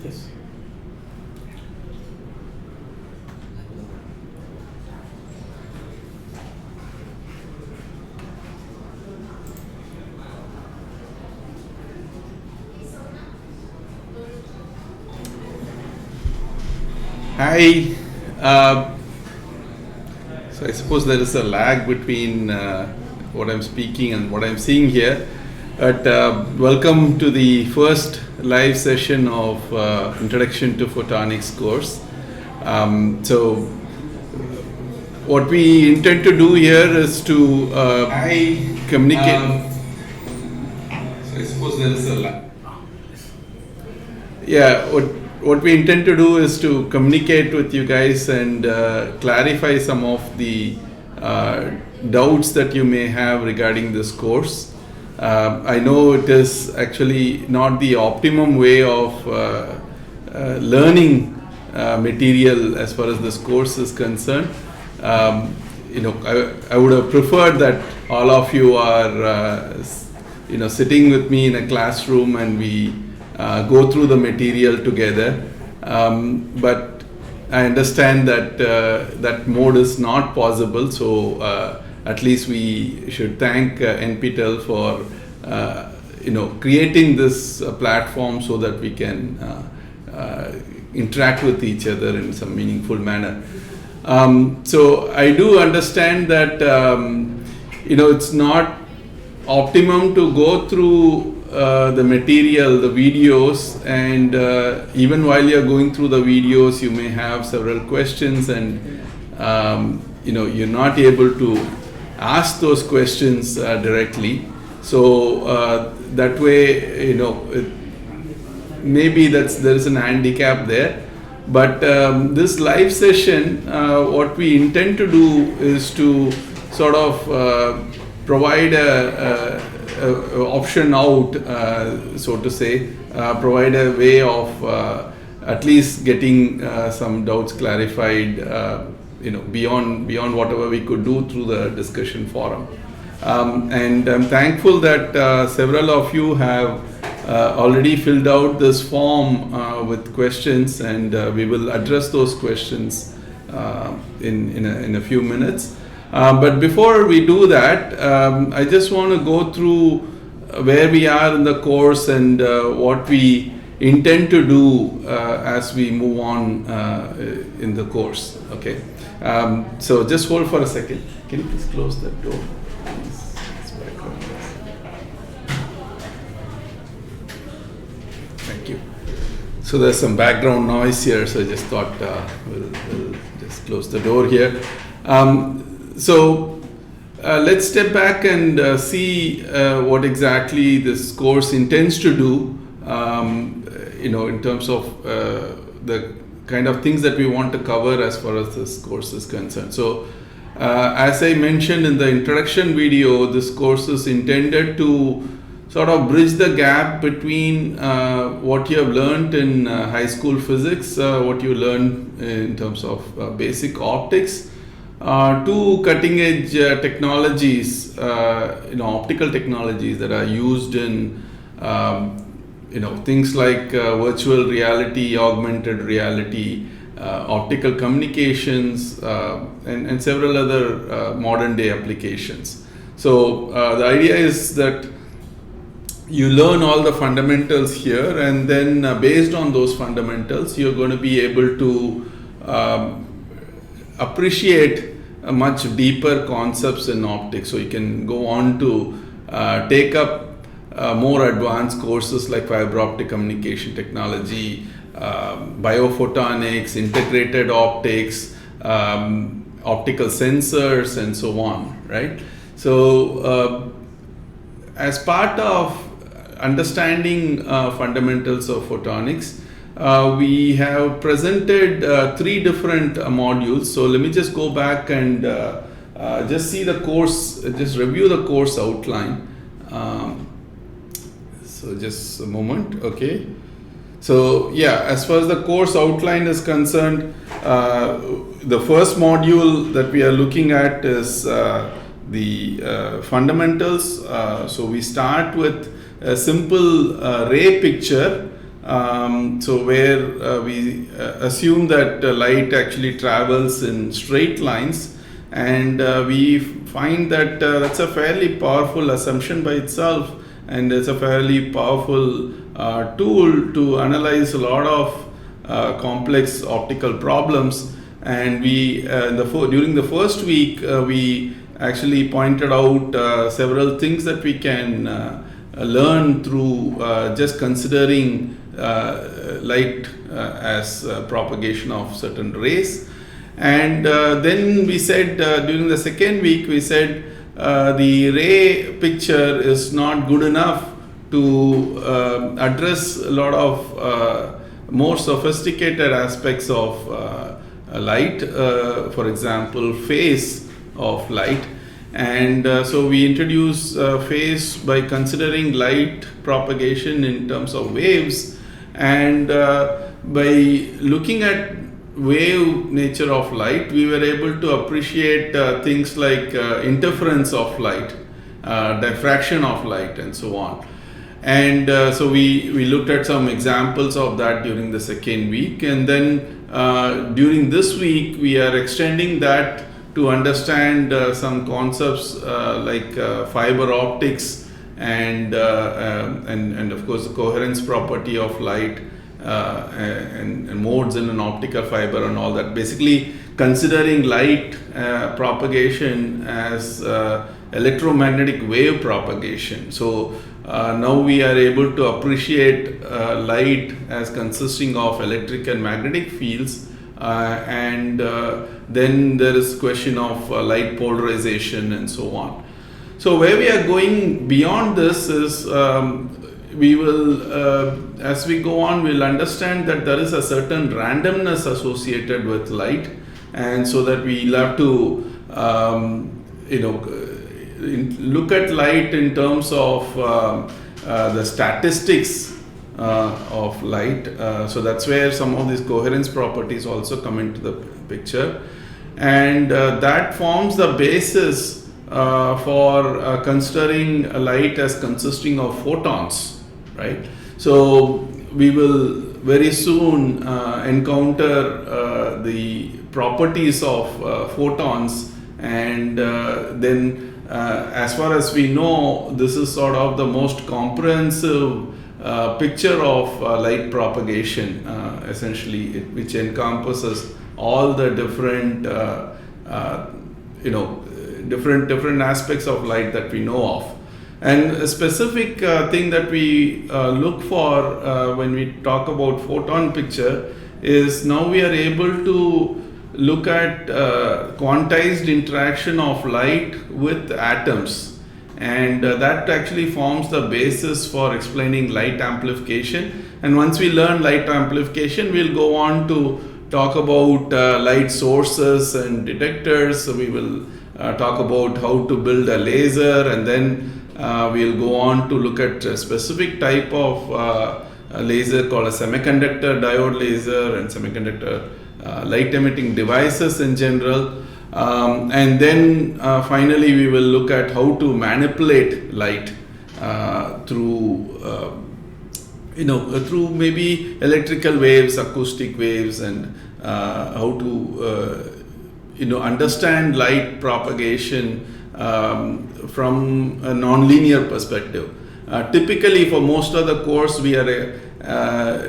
Yes. Hi. So I suppose there is a lag between what I'm speaking and what I'm seeing here. But welcome to the first live session of Introduction to Photonics course. So what we intend to do here is to communicate. So I suppose there is a lag. Yeah. What we intend to do is to communicate with you guys and clarify some of the doubts that you may have regarding this course. I know it is actually not the optimum way of learning material as far as this course is concerned. I would have preferred that all of you are sitting with me in a classroom and we go through the material together, but I understand that that mode is not possible. So at least we should thank NPTEL for creating this platform so that we can interact with each other in some meaningful manner. So I do understand that it's not optimum to go through the material, the videos, and even while you're going through the videos, you may have several questions, and you're not able to ask those questions directly. So that way, maybe there is an handicap there. But this live session, what we intend to do is to sort of provide a option out, so to say, provide a way of at least getting some doubts clarified, beyond whatever we could do through the discussion forum. And I'm thankful that several of you have already filled out this form with questions, and we will address those questions in a few minutes. But before we do that, I just want to go through where we are in the course and what we intend to do as we move on in the course. Okay. So just hold for a second. Can you please close that door? Thank you. So there's some background noise here, so I just thought we'll just close the door here. So let's step back and see what exactly this course intends to do, in terms of the kind of things that we want to cover as far as this course is concerned. So as I mentioned in the introduction video, this course is intended to sort of bridge the gap between what you have learned in high school physics, what you learned in terms of basic optics, to cutting edge technologies, optical technologies that are used in things like virtual reality, augmented reality, optical communications, and several other modern day applications. So the idea is that you learn all the fundamentals here, and then based on those fundamentals, you're going to be able to appreciate much deeper concepts in optics. So you can go on to take up more advanced courses like fiber optic communication technology, biophotonics, integrated optics, optical sensors, and so on, right? So as part of understanding fundamentals of photonics, we have presented 3 different modules. So let me just go back and just see the course, just review the course outline. So just a moment, okay. So yeah, as far as the course outline is concerned, the first module that we are looking at is the fundamentals. So we start with a simple ray picture So where we assume that light actually travels in straight lines, and we find that that's a fairly powerful assumption by itself, and it's a fairly powerful tool to analyze a lot of complex optical problems. And we during the first week we actually pointed out several things that we can learn through just considering light as propagation of certain rays. And then we said during the second week, we said the ray picture is not good enough to address a lot of more sophisticated aspects of light, for example, phase of light. And so we introduce phase by considering light propagation in terms of waves, and by looking at wave nature of light, we were able to appreciate things like interference of light, diffraction of light, and so on. And so we looked at some examples of that during the second week, and then during this week we are extending that to understand some concepts like fiber optics and of course the coherence property of light and modes in an optical fiber and all that. Basically considering light propagation as electromagnetic wave propagation. So now we are able to appreciate light as consisting of electric and magnetic fields, and then there is question of light polarization and so on. So where we are going beyond this is we will, as we go on, we'll understand that there is a certain randomness associated with light, and so that we'll have to look at light in terms of the statistics of light. So that's where some of these coherence properties also come into the picture, and that forms the basis for considering light as consisting of photons, right? So we will very soon encounter the properties of photons, and then as far as we know, this is sort of the most comprehensive picture of light propagation, essentially, which encompasses all the different different aspects of light that we know of. And a specific thing that we look for when we talk about photon picture is now we are able to look at quantized interaction of light with atoms, and that actually forms the basis for explaining light amplification. And once we learn light amplification, we'll go on to talk about light sources and detectors. So we will talk about how to build a laser, and then we'll go on to look at a specific type of a laser called a semiconductor diode laser and semiconductor light emitting devices in general. And then finally we will look at how to manipulate light through through maybe electrical waves, acoustic waves, and how to understand light propagation from a nonlinear perspective. Typically for most of the course we are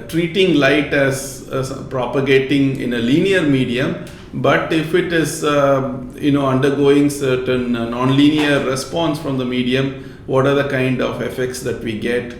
treating light as propagating in a linear medium, but if it is undergoing certain nonlinear response from the medium, what are the kind of effects that we get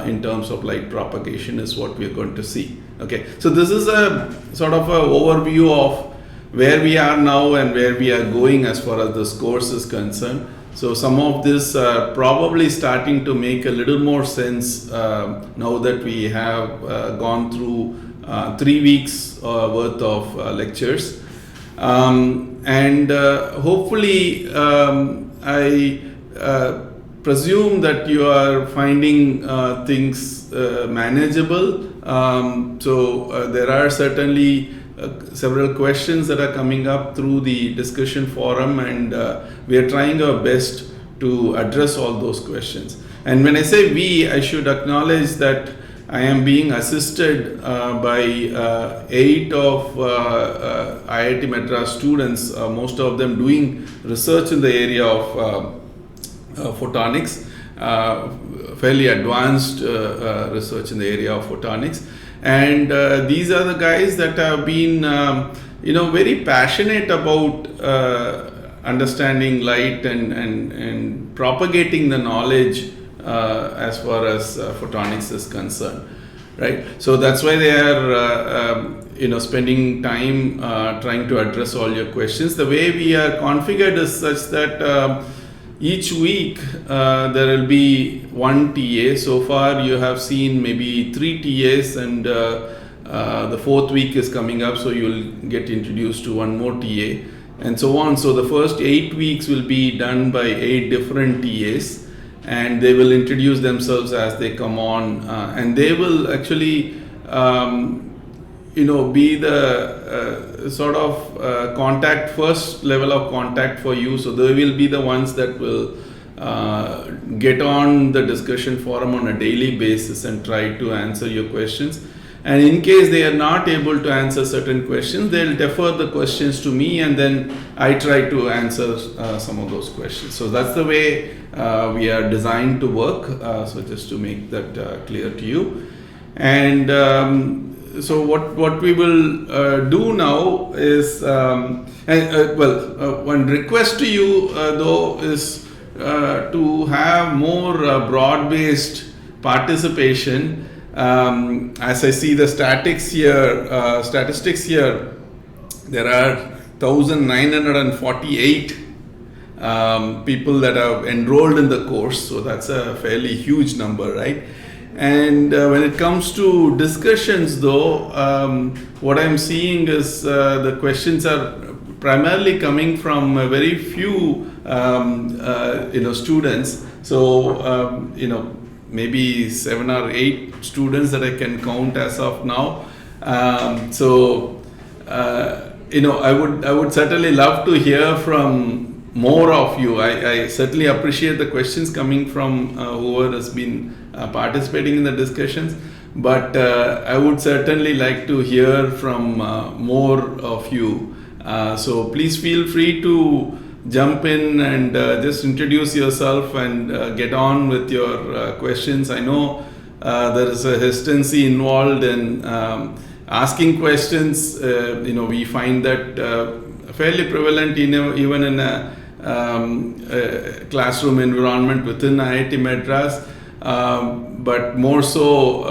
in terms of light propagation is what we are going to see. Okay, so this is a sort of an overview of where we are now and where we are going as far as this course is concerned. So some of this probably starting to make a little more sense now that we have gone through 3 weeks worth of lectures, and hopefully I presume that you are finding things manageable. So there are certainly several questions that are coming up through the discussion forum, and we are trying our best to address all those questions. And when I say we, I should acknowledge that I am being assisted by 8 of IIT Madras students, most of them doing research in the area of photonics, fairly advanced research in the area of photonics. And these are the guys that have been very passionate about understanding light and propagating the knowledge as far as photonics is concerned, right? So that's why they are spending time trying to address all your questions. The way we are configured is such that each week there will be one TA. So far you have seen maybe 3 TAs, and the 4th week is coming up, so you'll get introduced to one more TA, and so on. So the first 8 weeks will be done by 8 different TAs, and they will introduce themselves as they come on, and they will actually be the sort of first level of contact for you. So they will be the ones that will get on the discussion forum on a daily basis and try to answer your questions. And in case they are not able to answer certain questions, they'll defer the questions to me, and then I try to answer some of those questions. So that's the way we are designed to work. So just to make that clear to you. And so what we will do now is, one request to you though is to have more broad-based participation. As I see the statistics here, there are 1,948 people that have enrolled in the course, so that's a fairly huge number, right? And when it comes to discussions though, what I'm seeing is the questions are primarily coming from very few students. So maybe 7 or 8 students that I can count as of now. I would certainly love to hear from more of you. I certainly appreciate the questions coming from whoever has been participating in the discussions, but I would certainly like to hear from more of you. So please feel free to jump in and just introduce yourself and get on with your questions. I know there is a hesitancy involved in asking questions. We find that fairly prevalent even in a classroom environment within IIT Madras, but more so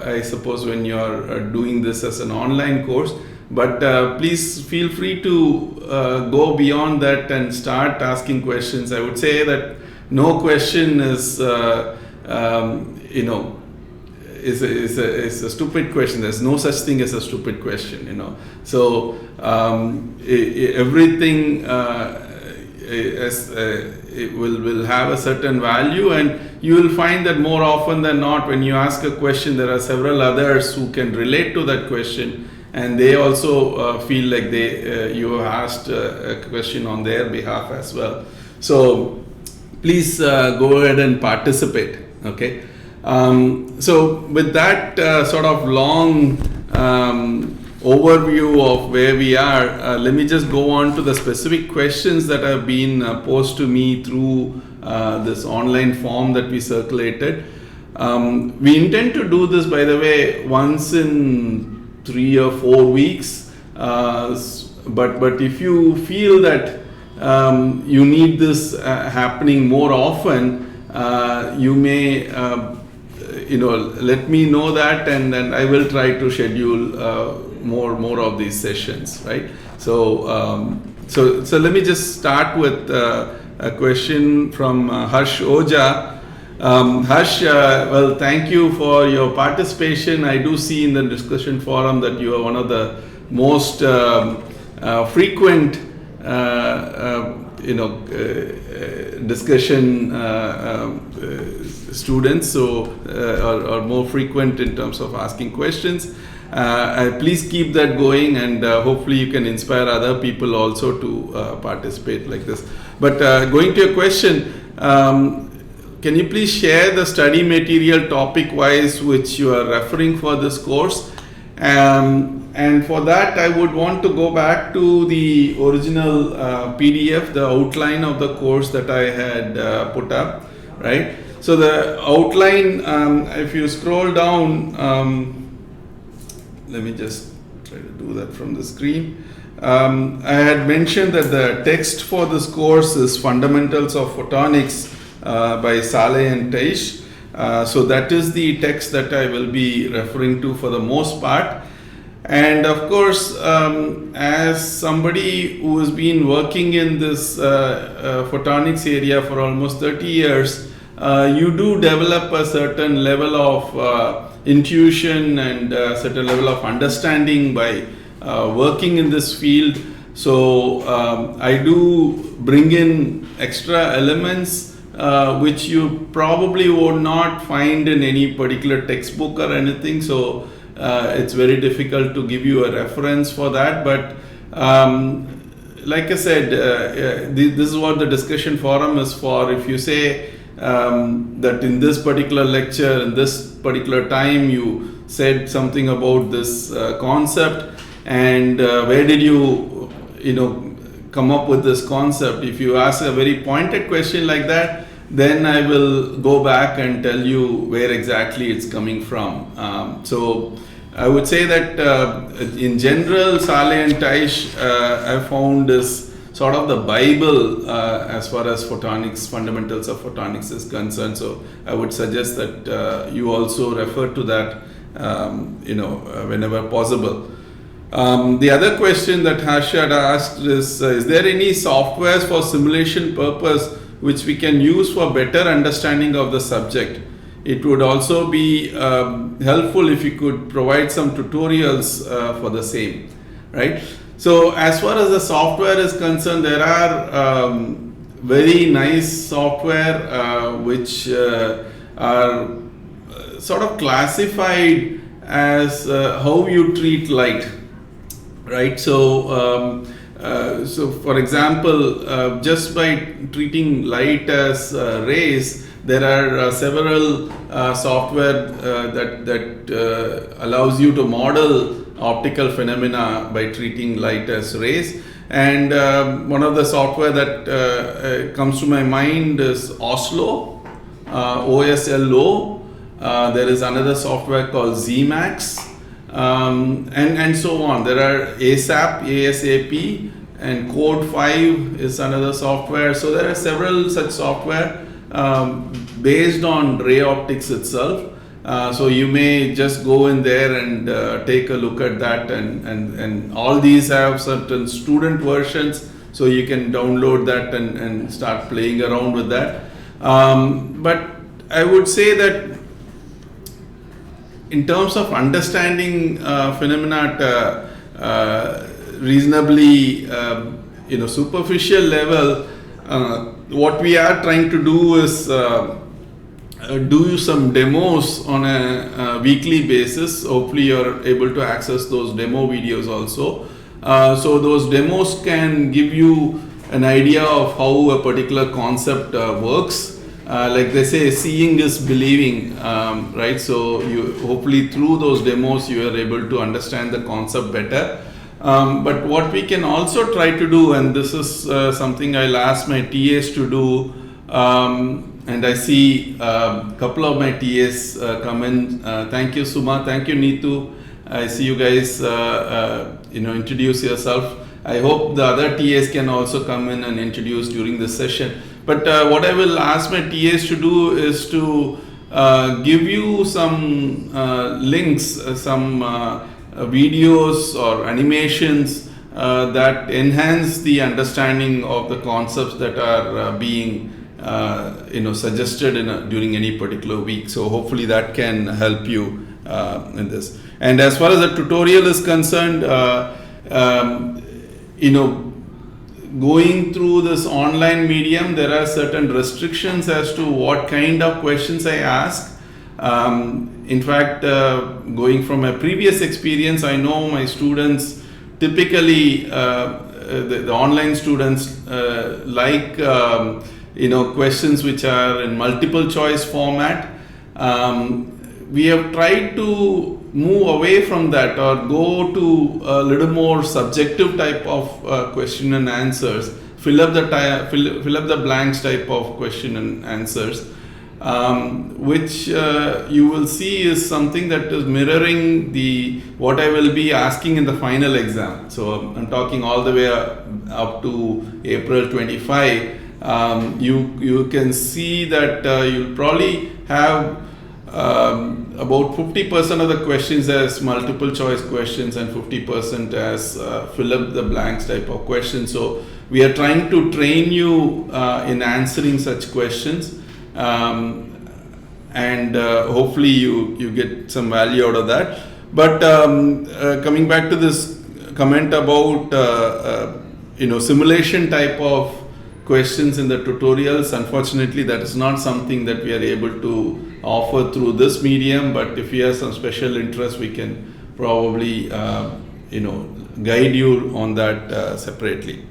I suppose when you are doing this as an online course. But please feel free to go beyond that and start asking questions. I would say that no question is a stupid question. There's no such thing as a stupid question, So everything it will have a certain value, and you will find that more often than not, when you ask a question, there are several others who can relate to that question, and they also feel like you have asked a question on their behalf as well. So please go ahead and participate. Okay. So with that sort of long overview of where we are, let me just go on to the specific questions that have been posed to me through this online form that we circulated. We intend to do this, by the way, once in 3 or 4 weeks, but if you feel that you need this happening more often, you may let me know that, and I will try to schedule more of these sessions, right? So let me just start with a question from Harsh Oja. Harsh, well, thank you for your participation. I do see in the discussion forum that you are one of the most frequent discussion students, so or more frequent in terms of asking questions. Please keep that going, and hopefully you can inspire other people also to participate like this. But going to your question, can you please share the study material topic wise which you are referring for this course? And for that, I would want to go back to the original PDF, the outline of the course that I had put up, right? So the outline, if you scroll down, let me just try to do that from the screen. I had mentioned that the text for this course is Fundamentals of Photonics by Saleh and Teish. So that is the text that I will be referring to for the most part. And of course, as somebody who has been working in this photonics area for almost 30 years, you do develop a certain level of intuition and a certain level of understanding by working in this field. So I do bring in extra elements which you probably would not find in any particular textbook or anything. So it's very difficult to give you a reference for that. But like I said, this is what the discussion forum is for. If you say that in this particular lecture, in this particular time, you said something about this concept, and where did you come up with this concept? If you ask a very pointed question like that, then I will go back and tell you where exactly it's coming from. So I would say that in general, Saleh and Teish I found is sort of the Bible as far as photonics, fundamentals of photonics is concerned. So I would suggest that you also refer to that whenever possible. The other question that Harshad asked is there any softwares for simulation purpose which we can use for better understanding of the subject? It would also be helpful if you could provide some tutorials for the same, right? So as far as the software is concerned, there are very nice software which are sort of classified as how you treat light, right? So so for example, just by treating light as rays, there are several software that allows you to model optical phenomena by treating light as rays. And one of the software that comes to my mind is Oslo, OSLO. There is another software called ZMax, and so on. There are ASAP, and Code 5 is another software. So there are several such software based on ray optics itself. So you may just go in there and take a look at that, and all these have certain student versions, so you can download that and start playing around with that. But I would say that in terms of understanding phenomena at reasonably superficial level, what we are trying to do is do some demos on a weekly basis. Hopefully you're able to access those demo videos also. So those demos can give you an idea of how a particular concept works. Like they say, seeing is believing, right? So you hopefully through those demos you are able to understand the concept better. But what we can also try to do, and this is something I'll ask my TAs to do, and I see a couple of my TAs come in. Thank you, Suma. Thank you, Neetu. I see you guys, introduce yourself. I hope the other TAs can also come in and introduce during this session. But what I will ask my TAs to do is to give you some links, some videos or animations that enhance the understanding of the concepts that are being suggested during any particular week. So hopefully that can help you in this. And as far as the tutorial is concerned, going through this online medium, there are certain restrictions as to what kind of questions I ask. In fact, going from my previous experience, I know my students typically, the online students like questions which are in multiple choice format. We have tried to move away from that or go to a little more subjective type of question and answers, fill up the blanks type of question and answers, which you will see is something that is mirroring what I will be asking in the final exam. So I'm talking all the way up to April 25. You can see that you'll probably have about 50% of the questions as multiple choice questions and 50% as fill up the blanks type of questions. So we are trying to train you in answering such questions, and hopefully you get some value out of that. But coming back to this comment about simulation type of questions in the tutorials, unfortunately that is not something that we are able to offer through this medium, but if you have some special interest, we can probably guide you on that separately.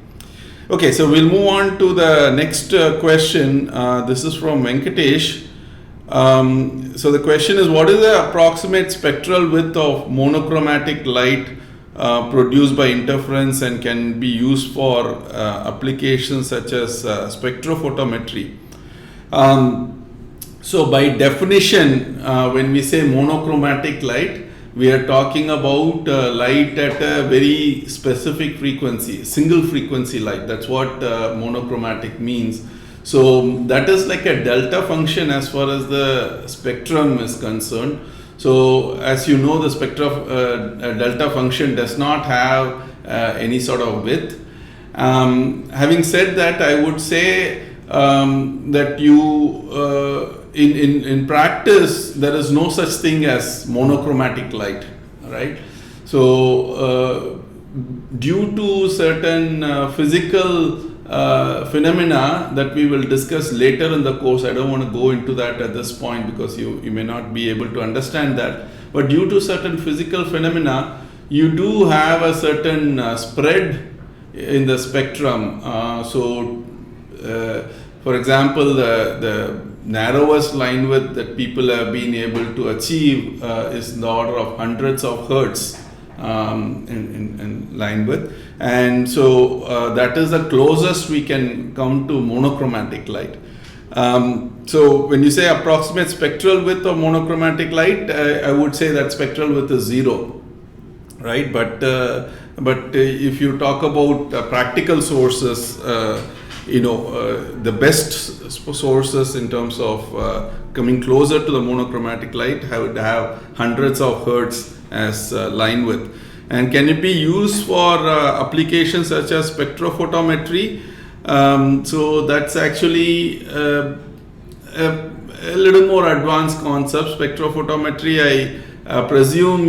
Okay, so we'll move on to the next question. This is from Venkatesh. So the question is, what is the approximate spectral width of monochromatic light produced by interference and can be used for applications such as spectrophotometry? So by definition, when we say monochromatic light, we are talking about light at a very specific frequency, single frequency light. That's what monochromatic means. So that is like a delta function as far as the spectrum is concerned. So as you know, the delta function does not have any sort of width. Having said that, I would say that you in practice there is no such thing as monochromatic light, right? So due to certain physical phenomena that we will discuss later in the course, I don't want to go into that at this point because you may not be able to understand that, but due to certain physical phenomena, you do have a certain spread in the spectrum. For example, the narrowest line width that people have been able to achieve is in the order of hundreds of hertz in line width, and so that is the closest we can come to monochromatic light. So when you say approximate spectral width of monochromatic light, I would say that spectral width is 0, right? But if you talk about practical sources, the best sources in terms of coming closer to the monochromatic light would have hundreds of hertz as line width. And can it be used for applications such as spectrophotometry? So that's actually a little more advanced concept. Spectrophotometry, I presume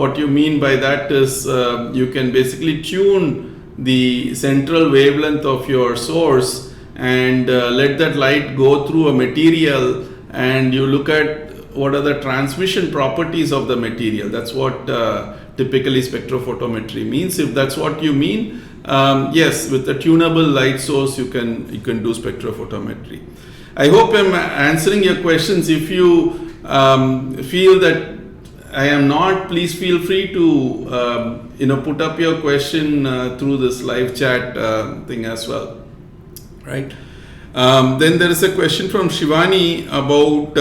what you mean by that is you can basically tune the central wavelength of your source and let that light go through a material, and you look at what are the transmission properties of the material. That's what typically spectrophotometry means. If that's what you mean, yes, with a tunable light source you can do spectrophotometry. I hope I'm answering your questions. If you feel that I am not, please feel free to put up your question through this live chat thing as well, right? Then there is a question from Shivani about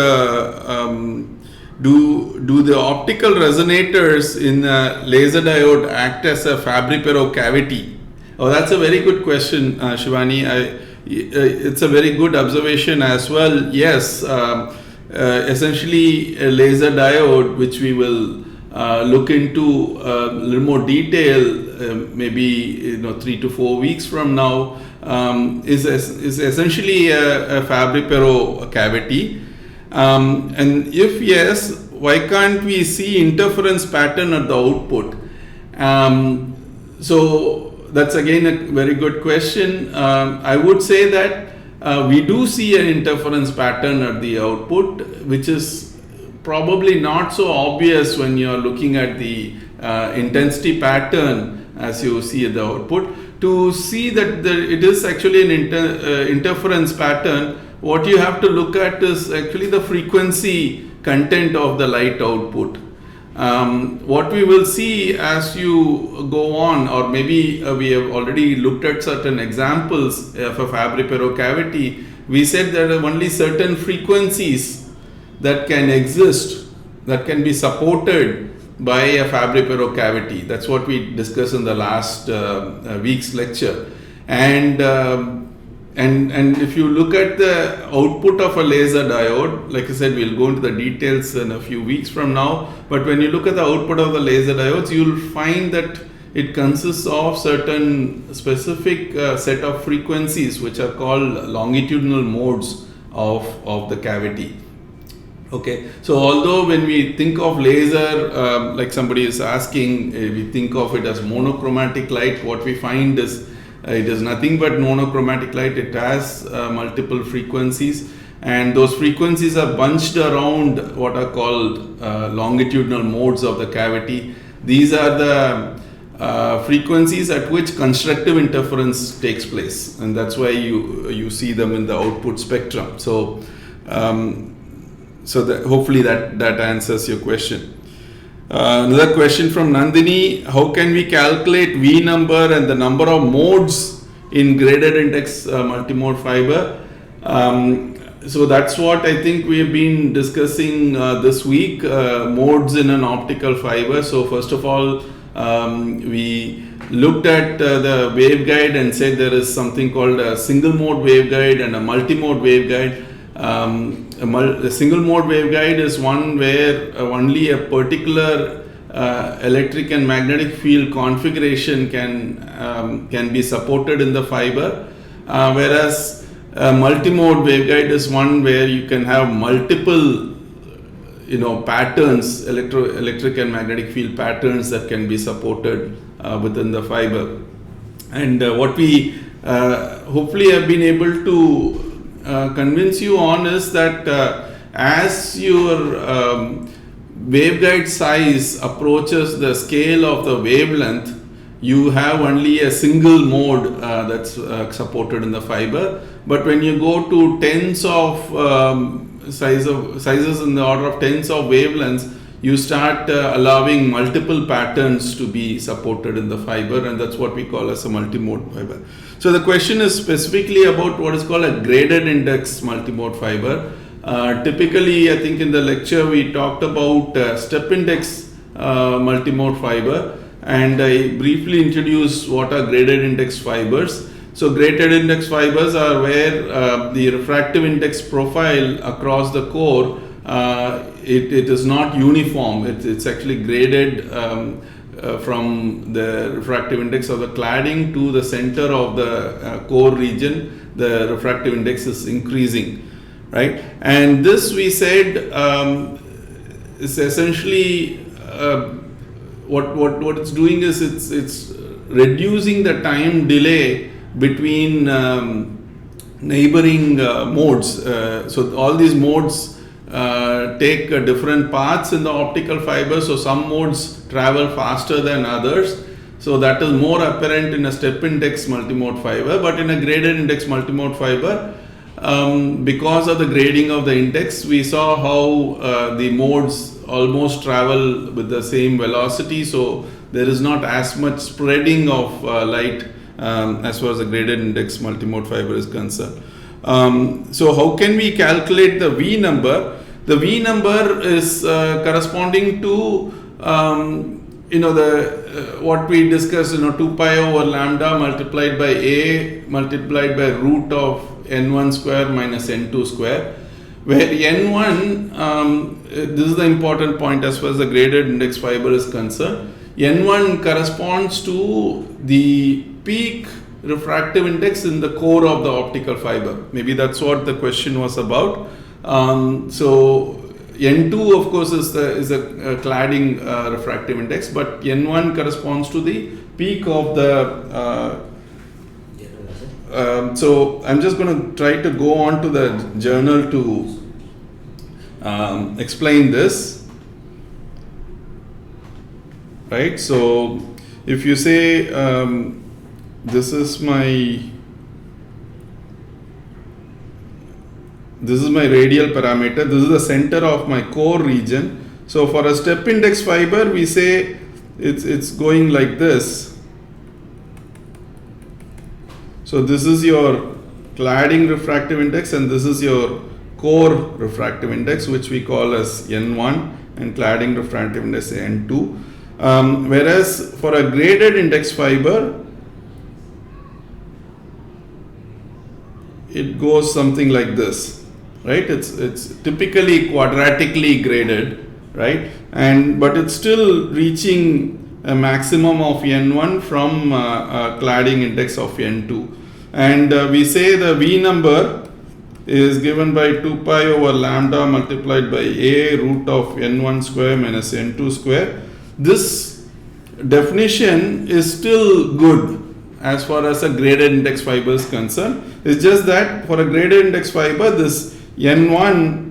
do the optical resonators in a laser diode act as a Fabry-Perot cavity? Oh, that's a very good question, Shivani. It's a very good observation as well. Yes, essentially a laser diode, which we will look into a little more detail, maybe 3 to 4 weeks from now, is essentially a Fabry-Perot cavity. And if yes, why can't we see interference pattern at the output? So that's again a very good question. I would say that we do see an interference pattern at the output, which is probably not so obvious when you're looking at the intensity pattern as you see at the output. to see that it is actually an interference pattern, what you have to look at is actually the frequency content of the light output. What we will see as you go on, or maybe we have already looked at certain examples of a Fabry-Perot cavity, we said there are only certain frequencies that can exist, that can be supported by a Fabry-Perot cavity. That's what we discussed in the last week's lecture. And if you look at the output of a laser diode, like I said, we'll go into the details in a few weeks from now. But when you look at the output of the laser diodes, you'll find that it consists of certain specific set of frequencies which are called longitudinal modes of the cavity. Okay, so although when we think of laser, like somebody is asking, we think of it as monochromatic light, what we find is it is nothing but monochromatic light. It has multiple frequencies, and those frequencies are bunched around what are called longitudinal modes of the cavity. These are the frequencies at which constructive interference takes place, and that's why you see them in the output spectrum. So hopefully that answers your question. Another question from Nandini: how can we calculate V number and the number of modes in graded index multimode fiber? So that's what I think we have been discussing this week, modes in an optical fiber. So first of all, we looked at the waveguide and said there is something called a single mode waveguide and a multimode waveguide. A single mode waveguide is one where only a particular electric and magnetic field configuration can be supported in the fiber, whereas a multimode waveguide is one where you can have multiple patterns, electric and magnetic field patterns that can be supported within the fiber. And what we hopefully have been able to convince you on is that as your waveguide size approaches the scale of the wavelength, you have only a single mode that's supported in the fiber. But when you go to tens of sizes in the order of tens of wavelengths, you start allowing multiple patterns to be supported in the fiber, and that's what we call as a multimode fiber. So the question is specifically about what is called a graded index multimode fiber. Typically, I think in the lecture we talked about step index multimode fiber, and I briefly introduced what are graded index fibers. So graded index fibers are where the refractive index profile across the core it is not uniform. It's actually graded from the refractive index of the cladding to the center of the core region. The refractive index is increasing, right? And this, we said, is essentially what it's doing is it's reducing the time delay between neighboring modes. So all these modes take different paths in the optical fiber. So some modes travel faster than others. So that is more apparent in a step index multimode fiber. But in a graded index multimode fiber, because of the grading of the index, we saw how the modes almost travel with the same velocity. So there is not as much spreading of light as far as the graded index multimode fiber is concerned. So how can we calculate the V number? The V number is corresponding to what we discussed, 2 pi over lambda multiplied by A multiplied by root of n1 square minus n2 square, where n1, this is the important point as far as the graded index fiber is concerned. N1 corresponds to the peak refractive index in the core of the optical fiber. Maybe that's what the question was about. So N2 of course is a cladding refractive index, but N1 corresponds to the peak of the so I'm just going to try to go on to the journal to explain this, right? So if you say this is my radial parameter. This is the center of my core region. So for a step index fiber, we say it's going like this. So this is your cladding refractive index, and this is your core refractive index, which we call as N1, and cladding refractive index N2. Whereas for a graded index fiber, it goes something like this, right? It's typically quadratically graded, right? But it's still reaching a maximum of N1 from a cladding index of N2. And we say the V number is given by 2 pi over lambda multiplied by A root of N1 square minus N2 square. This definition is still good as far as a graded index fiber is concerned. It's just that for a graded index fiber, this N1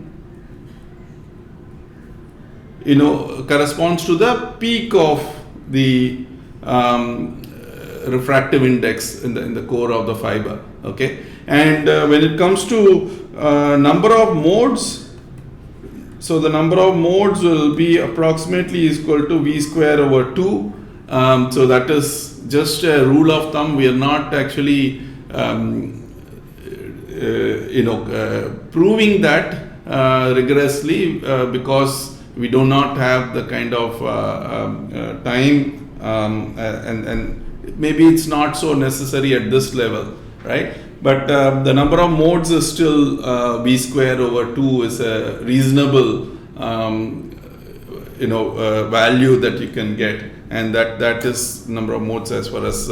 corresponds to the peak of the refractive index in the core of the fiber. Okay, and when it comes to number of modes, so the number of modes will be approximately equal to V square over 2. So that is just a rule of thumb. We are not actually proving that rigorously because we do not have the kind of time, and maybe it's not so necessary at this level, right? But the number of modes is still V square over 2 is a reasonable value that you can get, and that is number of modes as far as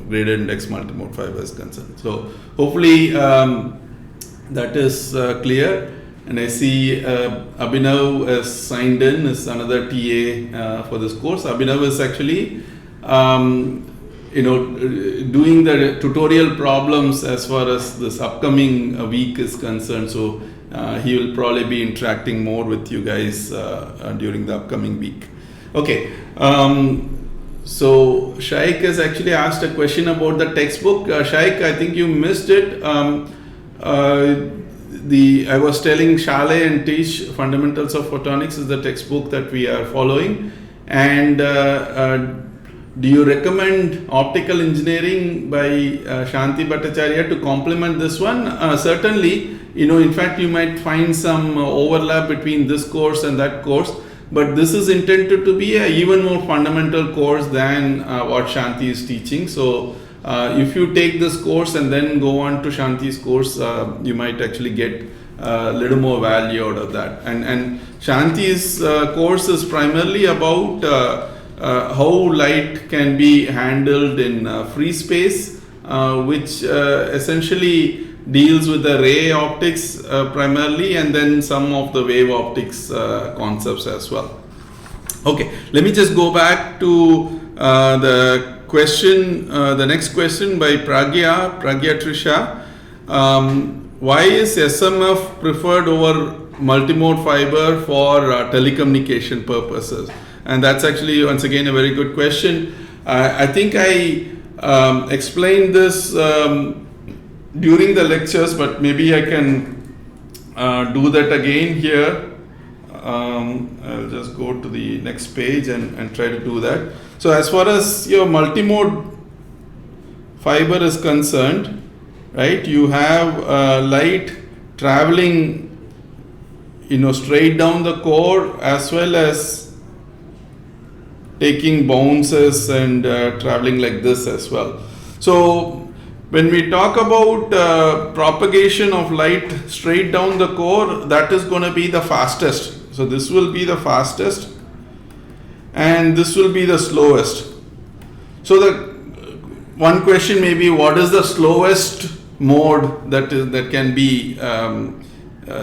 graded index multimode fiber is concerned. So hopefully that is clear. And I see Abhinav has signed in, is another TA for this course. Abhinav is actually doing the tutorial problems as far as this upcoming week is concerned. So he will probably be interacting more with you guys during the upcoming week. Okay. So Shaikh has actually asked a question about the textbook. Shaikh, I think you missed it. I was telling Shale and Teach Fundamentals of Photonics is the textbook that we are following. And do you recommend Optical Engineering by Shanti Bhattacharya to complement this one? Certainly, in fact, you might find some overlap between this course and that course, but this is intended to be an even more fundamental course than what Shanti is teaching. So if you take this course and then go on to Shanti's course, you might actually get a little more value out of that. And Shanti's course is primarily about how light can be handled in free space, which essentially deals with the ray optics primarily, and then some of the wave optics concepts as well. Okay, let me just go back to the question, the next question by Pragya Trisha. Why is SMF preferred over multimode fiber for telecommunication purposes? And that's actually, once again, a very good question. I think I explained this during the lectures, but maybe I can do that again here. I'll just go to the next page and try to do that. So as far as your multimode fiber is concerned, right, you have light traveling straight down the core, as well as taking bounces and traveling like this as well. So when we talk about propagation of light straight down the core, that is going to be the fastest. So this will be the fastest and this will be the slowest. So the one question may be, what is the slowest mode that can be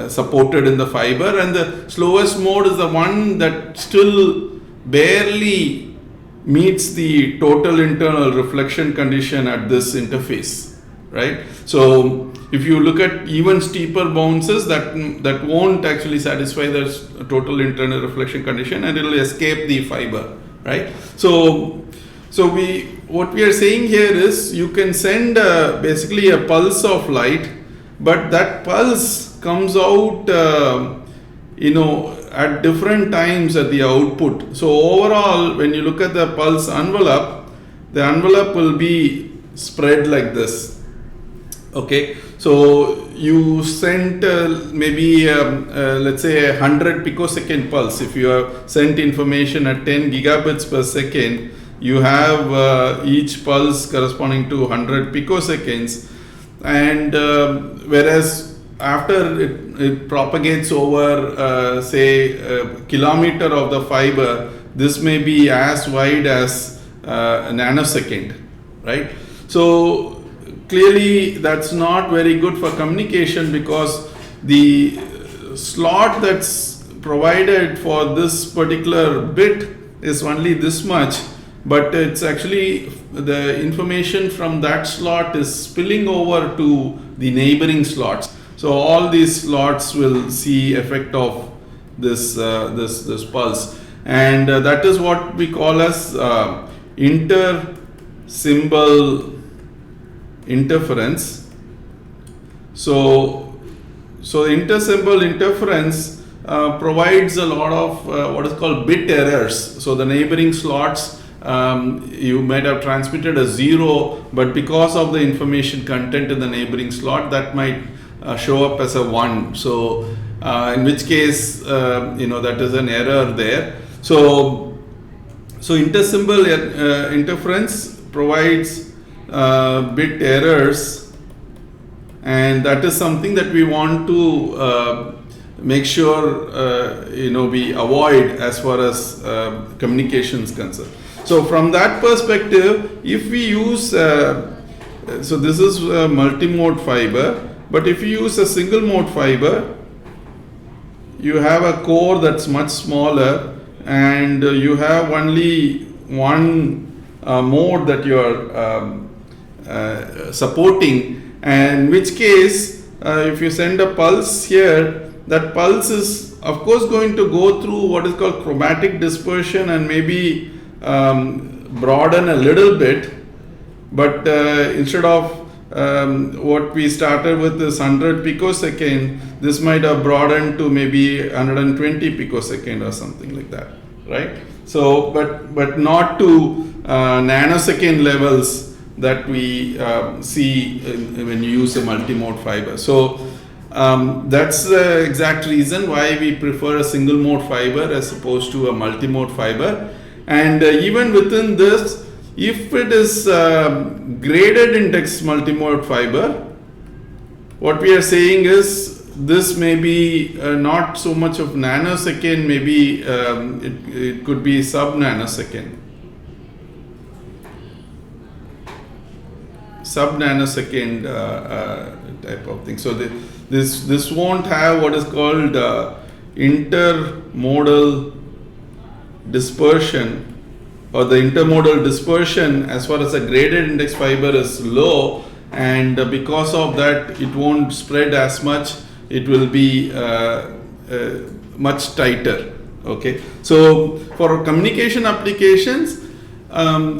supported in the fiber? And the slowest mode is the one that still barely meets the total internal reflection condition at this interface, right? So if you look at even steeper bounces, that won't actually satisfy the total internal reflection condition, and it will escape the fiber, right? So So what we are saying here is you can send basically a pulse of light, but that pulse comes out at different times at the output. So overall, when you look at the pulse envelope, the envelope will be spread like this. Okay, so you sent maybe let's say 100 picosecond pulse. If you have sent information at 10 gigabits per second, you have each pulse corresponding to 100 picoseconds, and whereas after it propagates over say a kilometer of the fiber, this may be as wide as a nanosecond, right? So clearly that's not very good for communication, because the slot that's provided for this particular bit is only this much, but it's actually the information from that slot is spilling over to the neighboring slots. So all these slots will see effect of this pulse, and that is what we call as inter-symbol interference. So inter-symbol interference provides a lot of what is called bit errors. So the neighboring slots, you might have transmitted a 0, but because of the information content in the neighboring slot, that might show up as a 1. So in which case that is an error there. So inter-symbol interference provides bit errors, and that is something that we want to make sure we avoid as far as communication is concerned. So from that perspective, if we use so this is a multimode fiber, but if you use a single mode fiber, you have a core that's much smaller, and you have only one mode that you are supporting, and in which case if you send a pulse here, that pulse is of course going to go through what is called chromatic dispersion and maybe broaden a little bit, but instead of what we started with is 100 picosecond, this might have broadened to maybe 120 picosecond or something like that, right? So but not to nanosecond levels that we see when you use a multimode fiber. So that's the exact reason why we prefer a single mode fiber as opposed to a multimode fiber. And even within this, if it is graded index multimode fiber, what we are saying is this may be not so much of nanosecond, maybe it could be sub-nanosecond. Sub-nanosecond type of thing. So this won't have what is called intermodal dispersion, or the intermodal dispersion as far as a graded index fiber is low, and because of that it won't spread as much, it will be much tighter. Okay, so for communication applications,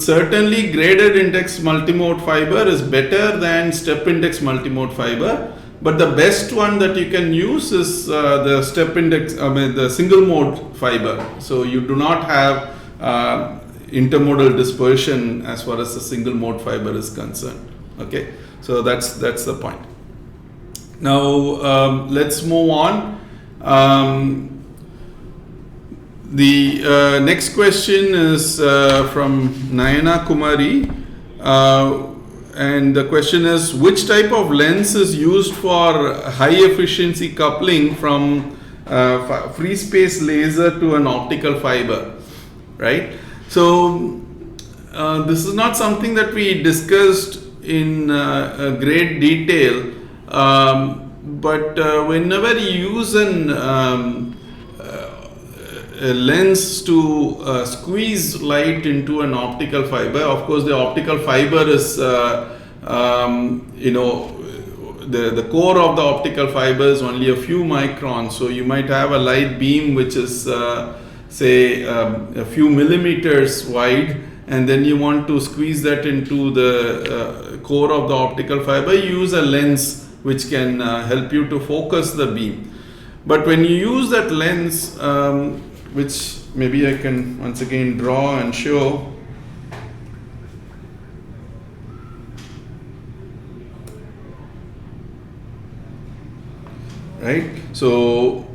certainly graded index multimode fiber is better than step index multimode fiber, but the best one that you can use is the step index, the single mode fiber. So you do not have intermodal dispersion as far as the single mode fiber is concerned. Okay, so that's the point. Now let's move on. The next question is from Nayana Kumari, and the question is, which type of lens is used for high efficiency coupling from free space laser to an optical fiber, right? So this is not something that we discussed in great detail, but whenever you use a lens to squeeze light into an optical fiber, of course the optical fiber is the core of the optical fiber is only a few microns, so you might have a light beam which is say a few millimeters wide, and then you want to squeeze that into the core of the optical fiber, you use a lens which can help you to focus the beam. But when you use that lens, which maybe I can once again draw and show. Right? So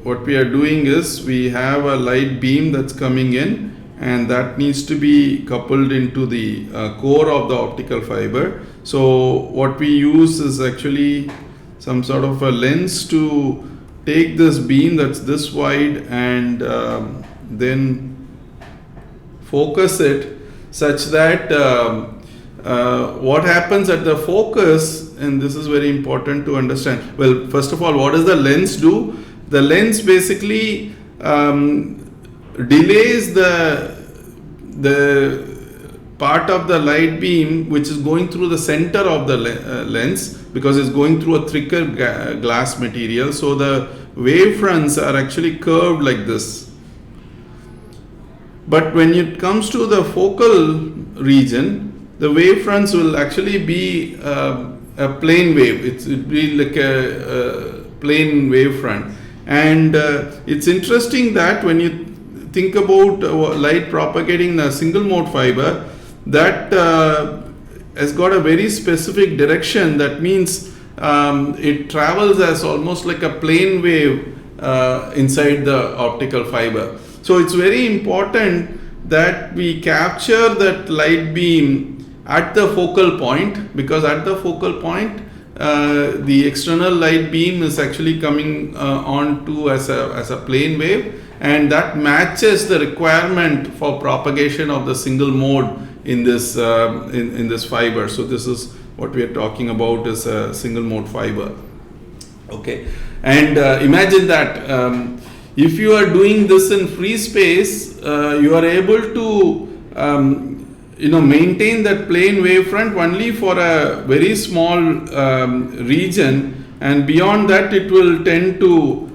what we are doing is we have a light beam that's coming in, and that needs to be coupled into the core of the optical fiber. So what we use is actually some sort of a lens to take this beam that's this wide and then focus it such that what happens at the focus, and this is very important to understand. Well, first of all, what does the lens do? The lens basically delays the part of the light beam which is going through the center of the lens, because it's going through a thicker glass material. So the wave fronts are actually curved like this. But when it comes to the focal region, the wave fronts will actually be a plane wave. It will be like a plane wave front. And it's interesting that when you think about light propagating in a single mode fiber, that has got a very specific direction. That means it travels as almost like a plane wave inside the optical fiber. So it's very important that we capture that light beam at the focal point, because at the focal point the external light beam is actually coming onto as a plane wave, and that matches the requirement for propagation of the single mode in this in this fiber. So this is what we are talking about, is a single mode fiber. Okay, and imagine that if you are doing this in free space, you are able to maintain that plane wavefront only for a very small region, and beyond that it will tend to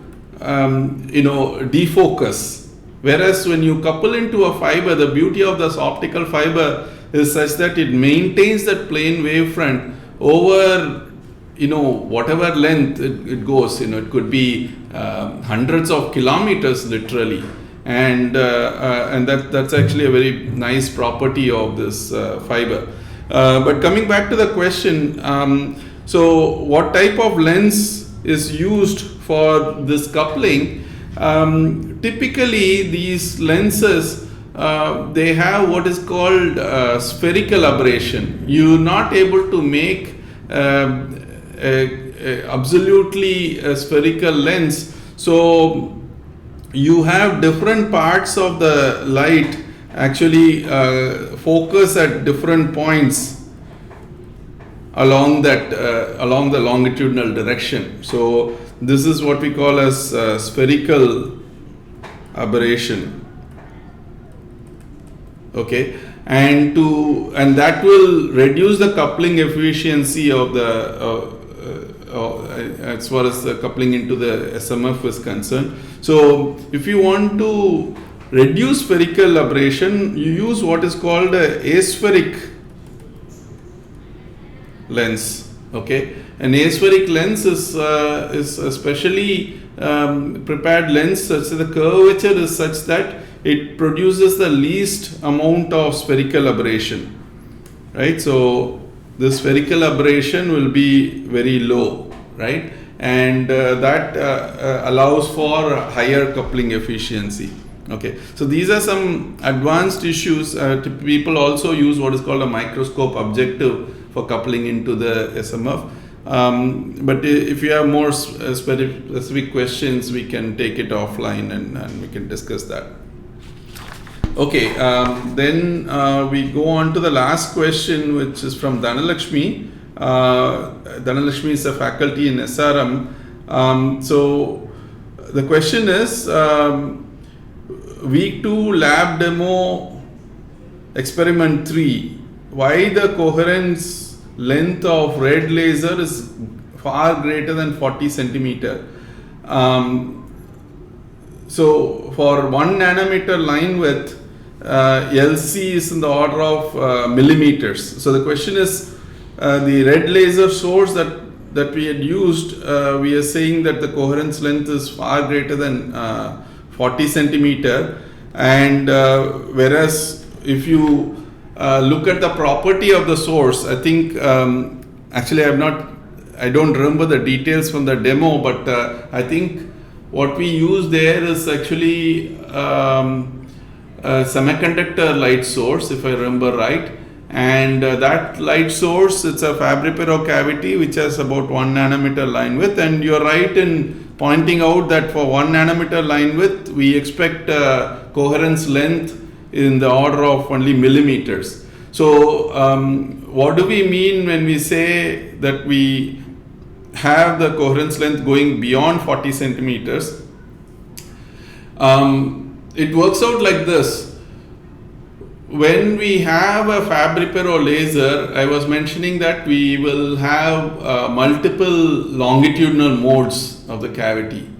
defocus. Whereas when you couple into a fiber, the beauty of this optical fiber is such that it maintains that plane wavefront over whatever length it goes. It could be hundreds of kilometers literally. And that's actually a very nice property of this fiber. But coming back to the question, so what type of lens is used for this coupling? Typically these lenses, they have what is called spherical aberration. You're not able to make absolutely a spherical lens. So you have different parts of the light actually focus at different points along that along the longitudinal direction. So this is what we call as spherical aberration. Okay, and that will reduce the coupling efficiency of the as far as the coupling into the SMF is concerned. So if you want to reduce spherical aberration, you use what is called a aspheric lens. Okay, an aspheric lens is a specially prepared lens such that the curvature is such that it produces the least amount of spherical aberration, right? So the spherical aberration will be very low, right? And that allows for higher coupling efficiency. Okay, so these are some advanced issues. People also use what is called a microscope objective for coupling into the SMF. But if you have more specific questions, we can take it offline and we can discuss that. Okay, then we go on to the last question, which is from Dhanalakshmi. Dhanalakshmi is a faculty in SRM. So the question is, week 2 lab demo experiment 3, why the coherence length of red laser is far greater than 40 centimeter. So for 1 nanometer line width, LC is in the order of millimeters. So the question is, the red laser source that we had used, we are saying that the coherence length is far greater than 40 centimeter, and whereas if you look at the property of the source, I think actually I don't remember the details from the demo, but I think what we use there is actually a semiconductor light source, if I remember right. And that light source, it's a Fabry-Perot cavity which has about 1 nanometer line width, and you're right in pointing out that for 1 nanometer line width we expect coherence length in the order of only millimeters. So what do we mean when we say that we have the coherence length going beyond 40 centimeters? It works out like this. When we have a Fabry-Perot laser, I was mentioning that we will have multiple longitudinal modes of the cavity.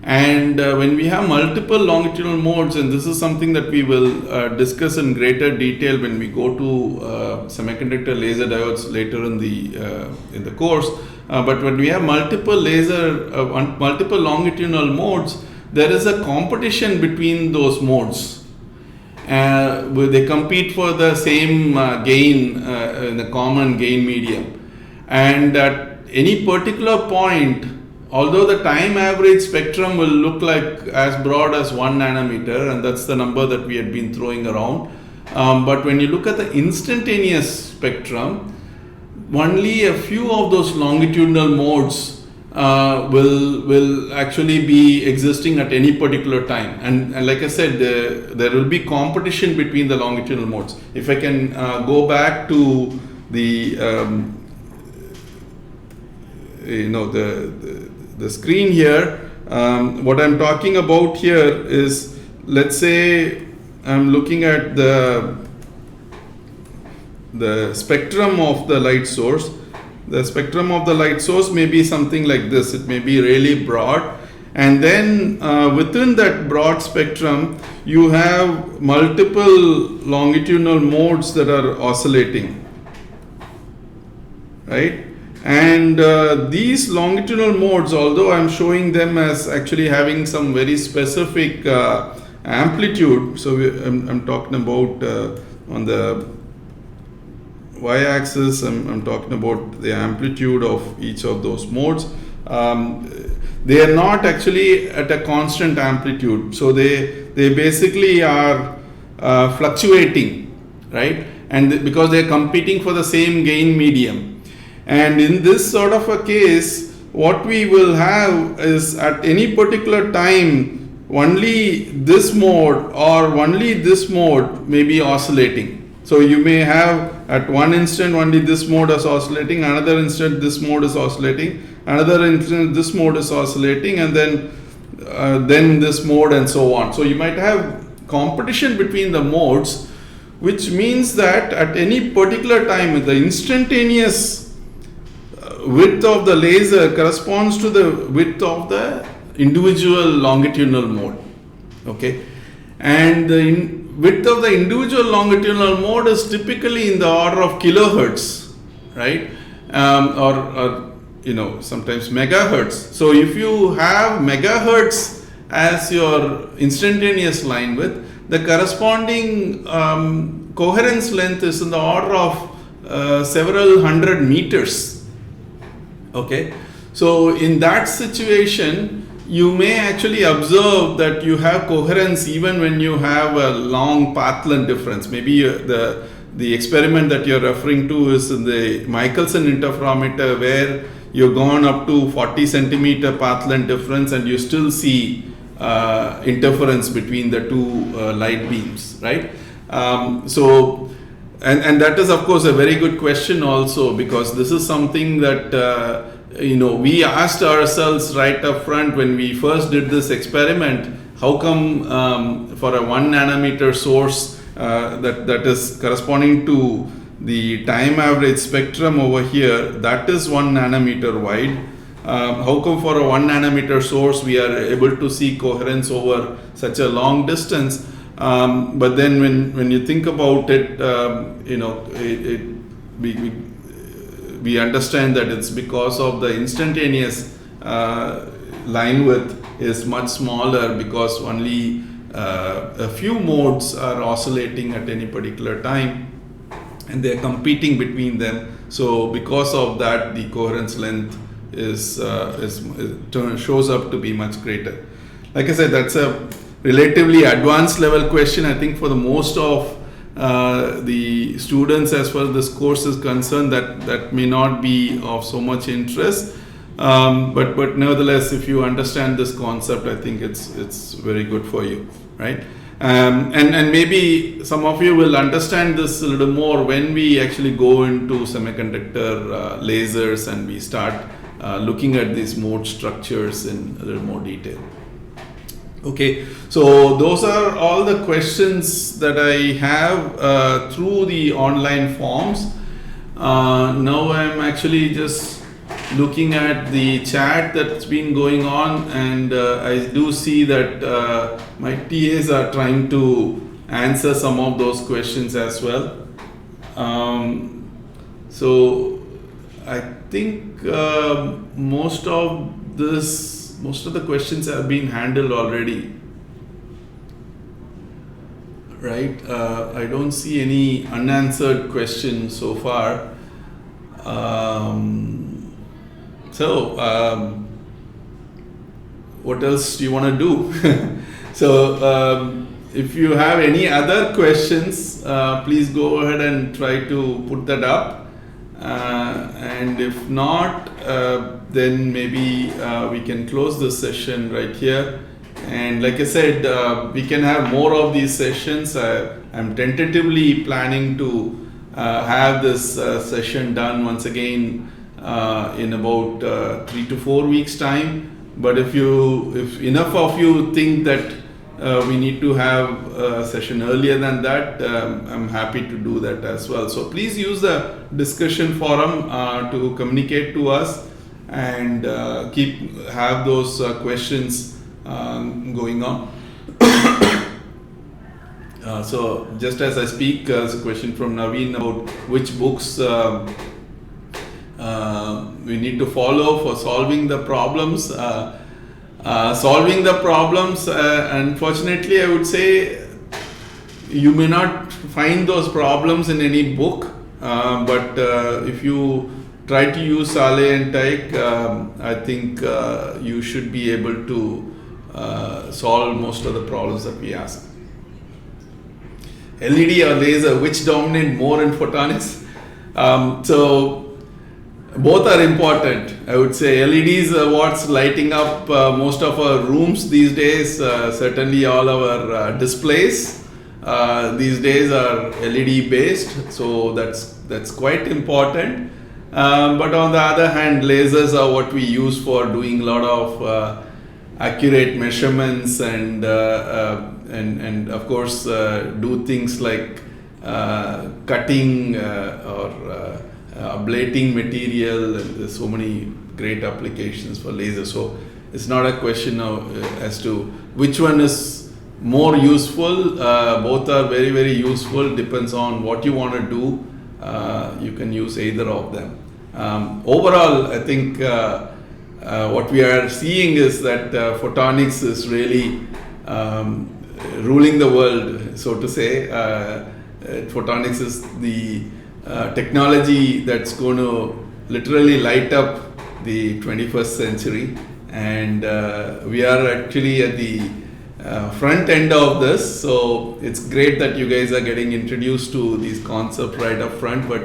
And when we have multiple longitudinal modes, and this is something that we will discuss in greater detail when we go to semiconductor laser diodes later in the course. But when we have multiple multiple longitudinal modes, there is a competition between those modes. They compete for the same gain in the common gain medium, and at any particular point, although the time average spectrum will look like as broad as 1 nanometer, and that's the number that we had been throwing around, but when you look at the instantaneous spectrum, only a few of those longitudinal modes will actually be existing at any particular time, and like I said, there will be competition between the longitudinal modes. If I can go back to the the screen here, what I'm talking about here is, let's say I'm looking at the spectrum of the light source. The spectrum of the light source may be something like this. It may be really broad, and then within that broad spectrum you have multiple longitudinal modes that are oscillating, right? And these longitudinal modes, although I'm showing them as actually having some very specific amplitude, so I'm talking about on the y-axis, I'm talking about the amplitude of each of those modes. They are not actually at a constant amplitude, so they basically are fluctuating, right? And because they are competing for the same gain medium. And in this sort of a case, what we will have is, at any particular time, only this mode or only this mode may be oscillating. So you may have at one instant only this mode is oscillating, another instant this mode is oscillating, another instant this mode is oscillating, and then this mode, and so on. So you might have competition between the modes, which means that at any particular time the instantaneous width of the laser corresponds to the width of the individual longitudinal mode. Okay, and the width of the individual longitudinal mode is typically in the order of kilohertz, right? Or sometimes megahertz. So if you have megahertz as your instantaneous line width, the corresponding coherence length is in the order of several hundred meters. Okay, so in that situation, you may actually observe that you have coherence even when you have a long path length difference. Maybe the experiment that you're referring to is in the Michelson interferometer, where you've gone up to 40 centimeter path length difference and you still see interference between the two light beams, right? So that is of course a very good question also, because this is something that we asked ourselves right up front when we first did this experiment. How come for a 1 nanometer source that is corresponding to the time average spectrum over here, that is 1 nanometer wide, how come for a 1 nanometer source we are able to see coherence over such a long distance? But then when you think about it, we understand that it's because of the instantaneous line width is much smaller, because only a few modes are oscillating at any particular time, and they're competing between them. So because of that, the coherence length shows up to be much greater. Like I said, that's a relatively advanced level question. I think for the most of the students, as far as this course is concerned, that may not be of so much interest. But nevertheless, if you understand this concept, I think it's very good for you, right? And maybe some of you will understand this a little more when we actually go into semiconductor lasers and we start looking at these mode structures in a little more detail. Okay, so those are all the questions that I have through the online forms. Now I'm actually just looking at the chat that's been going on, and I do see that my TAs are trying to answer some of those questions as well. So I think most of the questions have been handled already, right? I don't see any unanswered questions so far. What else do you want to do? So if you have any other questions, please go ahead and try to put that up. And if not, then maybe we can close this session right here. And like I said, we can have more of these sessions. I'm tentatively planning to have this session done once again in about 3 to 4 weeks time. But if enough of you think that we need to have a session earlier than that, I'm happy to do that as well. So please use the discussion forum to communicate to us, and have those questions going on. So just as I speak, there's a question from Naveen about which books we need to follow for solving the problems. Solving the problems, unfortunately, I would say you may not find those problems in any book, but if you try to use Saleh and Teich, I think you should be able to solve most of the problems that we ask. LED or laser, which dominate more in photonics? So both are important. I would say LEDs are what's lighting up most of our rooms these days. Certainly all our displays these days are LED based, so that's quite important. But on the other hand, lasers are what we use for doing a lot of accurate measurements and of course do things like cutting or ablating material, and there's so many great applications for laser. So it's not a question of as to which one is more useful. Both are very, very useful. Depends on what you want to do. You can use either of them. Overall, I think what we are seeing is that photonics is really ruling the world, so to say. Photonics is the technology that's going to literally light up the 21st century, and we are actually at the front end of this. So it's great that you guys are getting introduced to these concepts right up front, but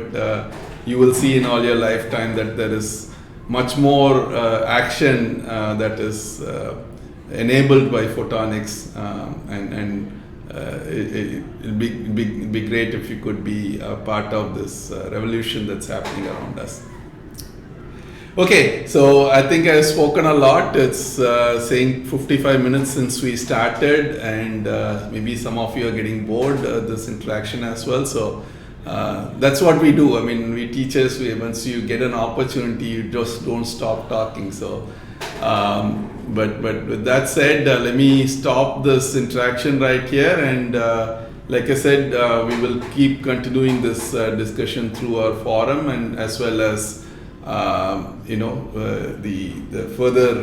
you will see in all your lifetime that there is much more action that is enabled by photonics, and it'll be great if you could be a part of this revolution that's happening around us. Okay, so I think I've spoken a lot. It's saying 55 minutes since we started, and maybe some of you are getting bored this interaction as well. So that's what we do. I mean, we teachers, once you get an opportunity, you just don't stop talking. So But with that said, let me stop this interaction right here, and like I said, we will keep continuing this discussion through our forum, and as well as the further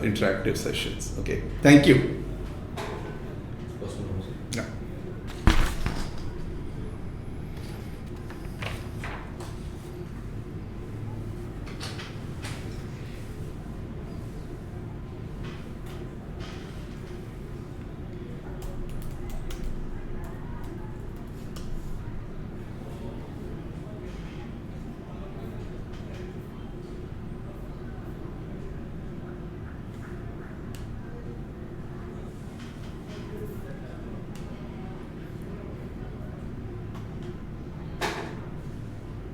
interactive sessions. Okay, thank you.